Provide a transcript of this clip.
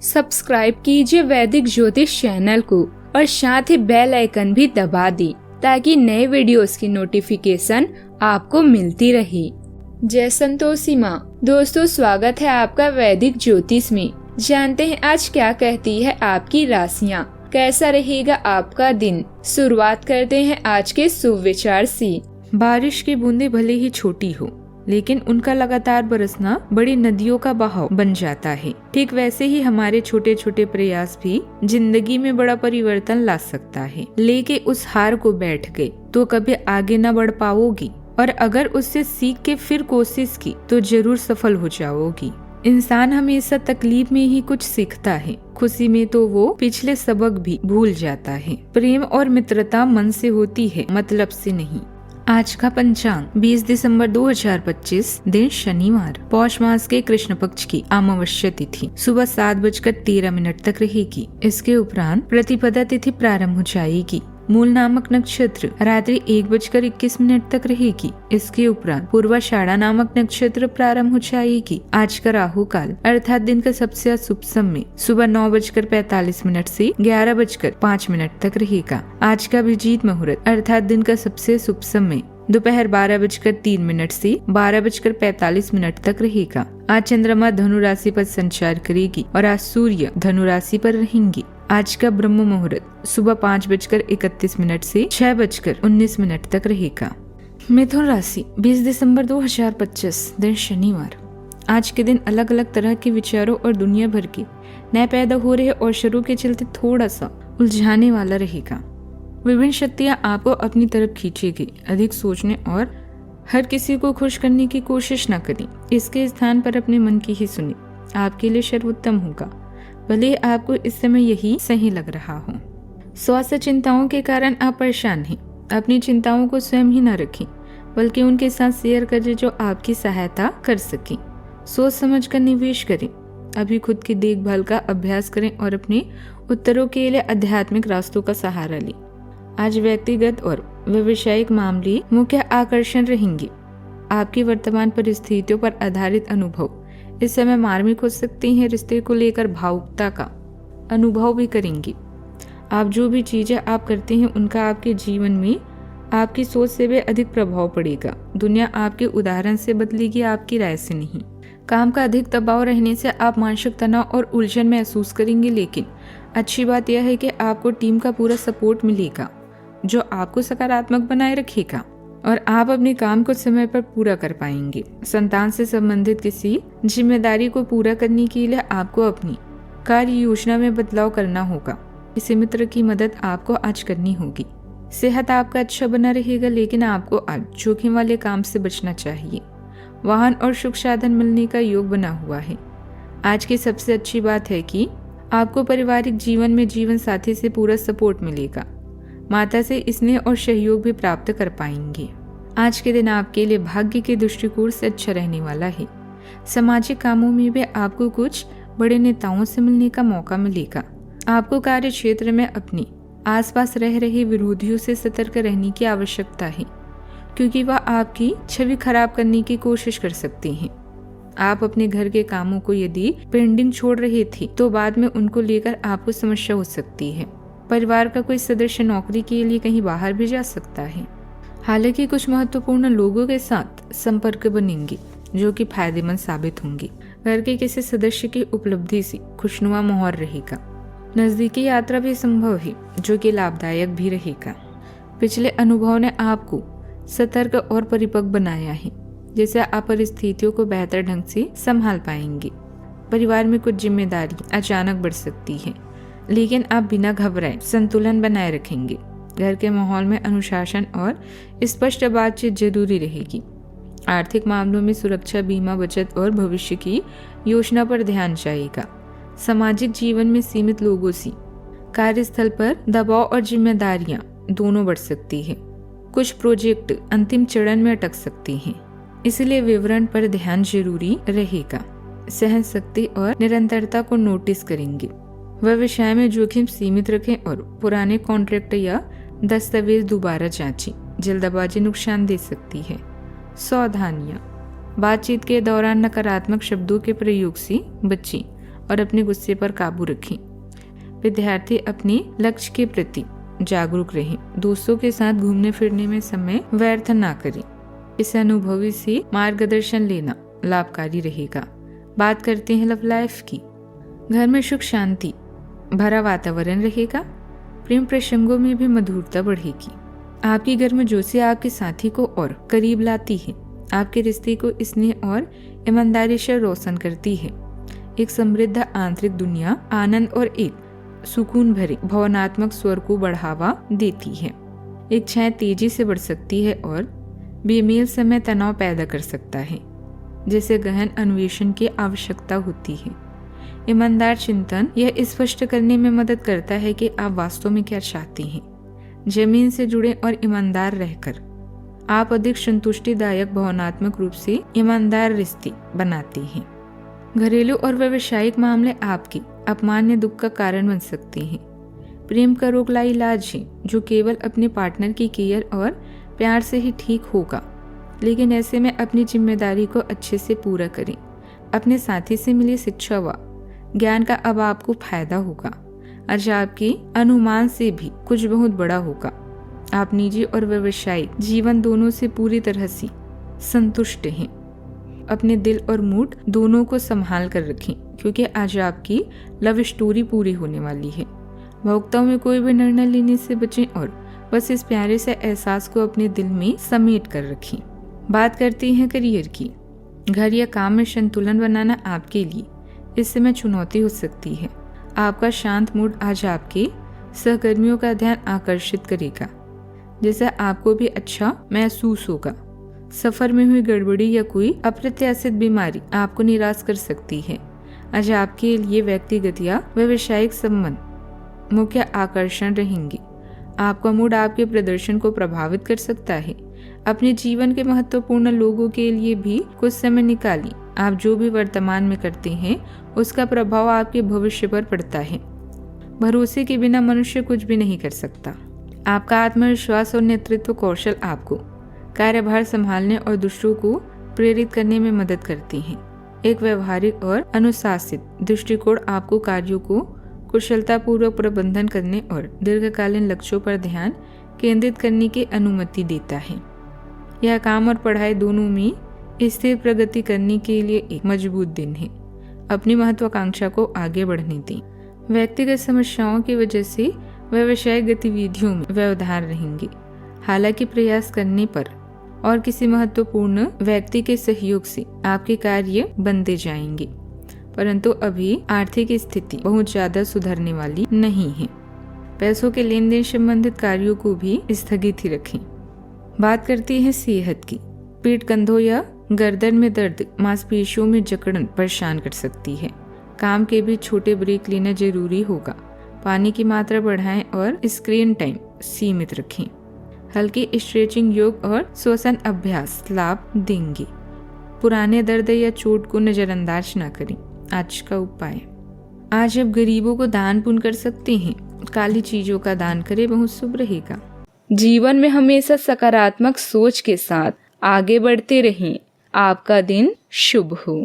Subscribe कीजिए वैदिक ज्योतिष चैनल को और साथ ही बेल आइकन भी दबा दी ताकि नए वीडियोस की नोटिफिकेशन आपको मिलती रहे। जय संतोषी माँ। दोस्तों, स्वागत है आपका वैदिक ज्योतिष में। जानते हैं आज क्या कहती है आपकी राशियाँ, कैसा रहेगा आपका दिन। शुरुआत करते हैं आज के शुभ विचार से। बारिश की बूंदें भले ही छोटी हो, लेकिन उनका लगातार बरसना बड़ी नदियों का बहाव बन जाता है। ठीक वैसे ही हमारे छोटे छोटे प्रयास भी जिंदगी में बड़ा परिवर्तन ला सकता है। लेके उस हार को बैठ गए तो कभी आगे न बढ़ पाओगी, और अगर उससे सीख के फिर कोशिश की तो जरूर सफल हो जाओगी। इंसान हमेशा तकलीफ में ही कुछ सीखता है, खुशी में तो वो पिछले सबक भी भूल जाता है। प्रेम और मित्रता मन से होती है, मतलब से नहीं। आज का पंचांग 20 दिसंबर 2025, दिन शनिवार, पौष मास के कृष्ण पक्ष की अमावस्या तिथि सुबह 7:13 तक रहेगी। इसके उपरांत प्रतिपदा तिथि प्रारंभ हो जाएगी। मूल नामक नक्षत्र रात्रि 1:21 तक रहेगी। इसके उपरांत पूर्वाषाढ़ा नामक नक्षत्र प्रारंभ हो जाएगी। आज का राहु काल अर्थात दिन का सबसे अशुभ समय सुबह 9:45 से 11:05 तक रहेगा। आज का अभिजीत मुहूर्त अर्थात दिन का सबसे शुभ समय दोपहर 12:03 से 12:45 तक रहेगा। आज चंद्रमा धनु राशि पर संचार करेगी और आज सूर्य धनु राशि पर रहेंगी। आज का ब्रह्म मुहूर्त सुबह 5:31 से 6:19 तक रहेगा। मिथुन राशि 20 दिसंबर 2025, दिन शनिवार। आज के दिन अलग अलग तरह के विचारों और दुनिया भर के नए पैदा हो रहे अवसरों के चलते थोड़ा सा उलझाने वाला रहेगा। विभिन्न शक्तियाँ आपको अपनी तरफ खींचेगी। अधिक सोचने और हर किसी को खुश करने की कोशिश न करें। इसके स्थान पर अपने मन की ही सुने, आपके लिए सर्वोत्तम होगा। भले आपको इस समय यही सही लग रहा हो। स्वास्थ्य चिंताओं के कारण आप परेशान हैं। अपनी चिंताओं को स्वयं ही न रखें, बल्कि उनके साथ शेयर करें जो आपकी सहायता कर सकें। सोच समझ कर निवेश करें। अभी खुद की देखभाल का अभ्यास करें और अपने उत्तरों के लिए आध्यात्मिक रास्तों का सहारा लें। आज व्यक्तिगत और व्यावसायिक मामले मुख्य आकर्षण रहेंगे। आपकी वर्तमान परिस्थितियों पर आधारित अनुभव इस समय मार्मिक हो सकते हैं। रिश्ते को लेकर भावुकता का अनुभव भी करेंगे। आप जो भी चीजें आप करते हैं उनका आपके जीवन में आपकी सोच से भी अधिक प्रभाव पड़ेगा। दुनिया आपके उदाहरण से बदलेगी, आपकी राय से नहीं। काम का अधिक दबाव रहने से आप मानसिक तनाव और उलझन महसूस करेंगे, लेकिन अच्छी बात यह है कि आपको टीम का पूरा सपोर्ट मिलेगा जो आपको सकारात्मक बनाए रखेगा और आप अपने काम को समय पर पूरा कर पाएंगे। संतान से संबंधित किसी जिम्मेदारी को पूरा करने के लिए आपको अपनी कार्य योजना में बदलाव करना होगा। किसी मित्र की मदद आपको आज करनी होगी। सेहत आपका अच्छा बना रहेगा, लेकिन आपको आज जोखिम वाले काम से बचना चाहिए। वाहन और सुख साधन मिलने का योग बना हुआ है। आज की सबसे अच्छी बात है कि आपको पारिवारिक जीवन में जीवन साथी से पूरा सपोर्ट मिलेगा। माता से स्नेह और सहयोग भी प्राप्त कर पाएंगे। आज के दिन आपके लिए भाग्य के दृष्टिकोण से अच्छा रहने वाला है। सामाजिक कामों में भी आपको कुछ बड़े नेताओं से मिलने का मौका मिलेगा। आपको कार्य क्षेत्र में अपने आसपास रह रहे विरोधियों से सतर्क रहने की आवश्यकता है, क्योंकि वह आपकी छवि खराब करने की कोशिश कर सकते हैं। आप अपने घर के कामों को यदि पेंडिंग छोड़ रहे थे तो बाद में उनको लेकर आपको समस्या हो सकती है। परिवार का कोई सदस्य नौकरी के लिए कहीं बाहर भी जा सकता है। हालांकि कुछ महत्वपूर्ण लोगों के साथ संपर्क बनेंगे जो कि फायदेमंद साबित होंगे। घर के किसी सदस्य की उपलब्धि से खुशनुमा माहौल रहेगा। नजदीकी यात्रा भी संभव है जो कि लाभदायक भी रहेगा। पिछले अनुभव ने आपको सतर्क और परिपक्व बनाया है, जिससे आप परिस्थितियों को बेहतर ढंग से संभाल पाएंगे। परिवार में कुछ जिम्मेदारी अचानक बढ़ सकती है, लेकिन आप बिना घबराए संतुलन बनाए रखेंगे। घर के माहौल में अनुशासन और स्पष्ट बातचीत जरूरी रहेगी। आर्थिक मामलों में सुरक्षा, बीमा, बचत और भविष्य की योजना पर ध्यान जाएगा। सामाजिक जीवन में सीमित लोगों से कार्यस्थल पर दबाव और जिम्मेदारियां दोनों बढ़ सकती है। कुछ प्रोजेक्ट अंतिम चरण में अटक सकते हैं, इसलिए विवरण पर ध्यान जरूरी रहेगा। सहन शक्ति और निरंतरता को नोटिस करेंगे। व्यवसाय में जोखिम सीमित रखें और पुराने कॉन्ट्रैक्ट या दस्तावेज दोबारा जांचें। जल्दबाजी नुकसान दे सकती है। सावधानियां, बातचीत के दौरान नकारात्मक शब्दों के प्रयोग से बचें और अपने गुस्से पर काबू रखें। विद्यार्थी अपने लक्ष्य के प्रति जागरूक रहें। दोस्तों के साथ घूमने फिरने में समय व्यर्थ ना करें। इस अनुभवी से मार्गदर्शन लेना लाभकारी रहेगा। बात करते हैं लव लाइफ की। घर में सुख शांति भरा वातावरण रहेगा। प्रेम प्रसंगों में भी मधुरता बढ़ेगी। आपकी गर्मजोशी आपके साथी को और करीब लाती है। आपके रिश्ते को स्नेह और ईमानदारी से रोशन करती है। एक समृद्ध आंतरिक दुनिया आनंद और एक सुकून भरे भावनात्मक स्वर को बढ़ावा देती है। इच्छाएं तेजी से बढ़ सकती है और बेमेल समय तनाव पैदा कर सकता है, जिसे गहन अन्वेषण की आवश्यकता होती है। ईमानदार चिंतन यह स्पष्ट करने में मदद करता है कि आप वास्तव में क्या चाहते हैं। जमीन से जुड़े और ईमानदार रहकर आप अधिक संतुष्टिदायक भावनात्मक रूप से ईमानदार रिश्ते बनाते हैं। घरेलू और व्यावसायिक मामले आपके अपमान्य दुख का कारण बन सकते हैं। प्रेम का रोगला इलाज है जो केवल अपने पार्टनर की केयर और प्यार से ही ठीक होगा, लेकिन ऐसे में अपनी जिम्मेदारी को अच्छे से पूरा करें। अपने साथी से मिली शिक्षा व ज्ञान का अब आपको फायदा होगा। आज आपके अनुमान से भी कुछ बहुत बड़ा होगा। आप निजी और व्यावसायिक जीवन दोनों से पूरी तरह से संतुष्ट हैं। अपने दिल और मूड दोनों को संभाल कर रखें, क्योंकि आज आपकी लव स्टोरी पूरी होने वाली है। भोक्ताओं में कोई भी निर्णय लेने से बचें और बस इस प्यारे से एहसास को अपने दिल में समेट कर रखें। बात करते हैं करियर की। घर या काम में संतुलन बनाना आपके लिए इस समय चुनौती हो सकती है। आपका शांत मूड आज आपके सहकर्मियों का ध्यान आकर्षित करेगा, जिससे आपको भी अच्छा महसूस होगा। सफर में हुई गड़बड़ी या कोई अप्रत्याशित बीमारी आपको निराश कर सकती है। आज आपके लिए व्यक्तिगत या व्यावसायिक संबंध मुख्य आकर्षण रहेंगे। आपका मूड आपके प्रदर्शन को प्रभावित कर सकता है। अपने जीवन के महत्वपूर्ण लोगों के लिए भी कुछ समय निकालिए। आप जो भी वर्तमान में करते हैं उसका प्रभाव आपके भविष्य पर पड़ता है। भरोसे के बिना मनुष्य कुछ भी नहीं कर सकता। आपका आत्मविश्वास और नेतृत्व कौशल आपको कार्यभार संभालने और दूसरों को प्रेरित करने में मदद करते हैं। एक व्यवहारिक और अनुशासित दृष्टिकोण आपको कार्यों को कुशलतापूर्वक प्रबंधन करने और दीर्घकालीन लक्ष्यों पर ध्यान केंद्रित करने की अनुमति देता है। यह काम और पढ़ाई दोनों में स्थिर प्रगति करने के लिए एक मजबूत दिन है। अपनी महत्वाकांक्षा को आगे बढ़ने दें। व्यक्तिगत समस्याओं की वजह से व्यावसायिक गतिविधियों में व्यवधान रहेंगे। हालांकि प्रयास करने पर और किसी महत्वपूर्ण व्यक्ति के सहयोग से आपके कार्य बनते जाएंगे, परंतु अभी आर्थिक स्थिति बहुत ज्यादा सुधरने वाली नहीं है। पैसों के लेन देन संबंधित कार्यों को भी स्थगित ही रखें। बात करते हैं सेहत की। पीठ, कंधों या गर्दन में दर्द, मांसपेशियों में जकड़न परेशान कर सकती है। काम के भी छोटे ब्रेक लेना जरूरी होगा। पानी की मात्रा बढ़ाएं और स्क्रीन टाइम सीमित रखें। हल्की स्ट्रेचिंग, योग और श्वसन अभ्यास लाभ देंगे। पुराने दर्द या चोट को नजरअंदाज न करें। आज का उपाय, आज आप गरीबों को दान पुण्य कर सकते हैं। काली चीजों का दान करें, बहुत शुभ रहेगा। जीवन में हमेशा सकारात्मक सोच के साथ आगे बढ़ते रहें। आपका दिन शुभ हो।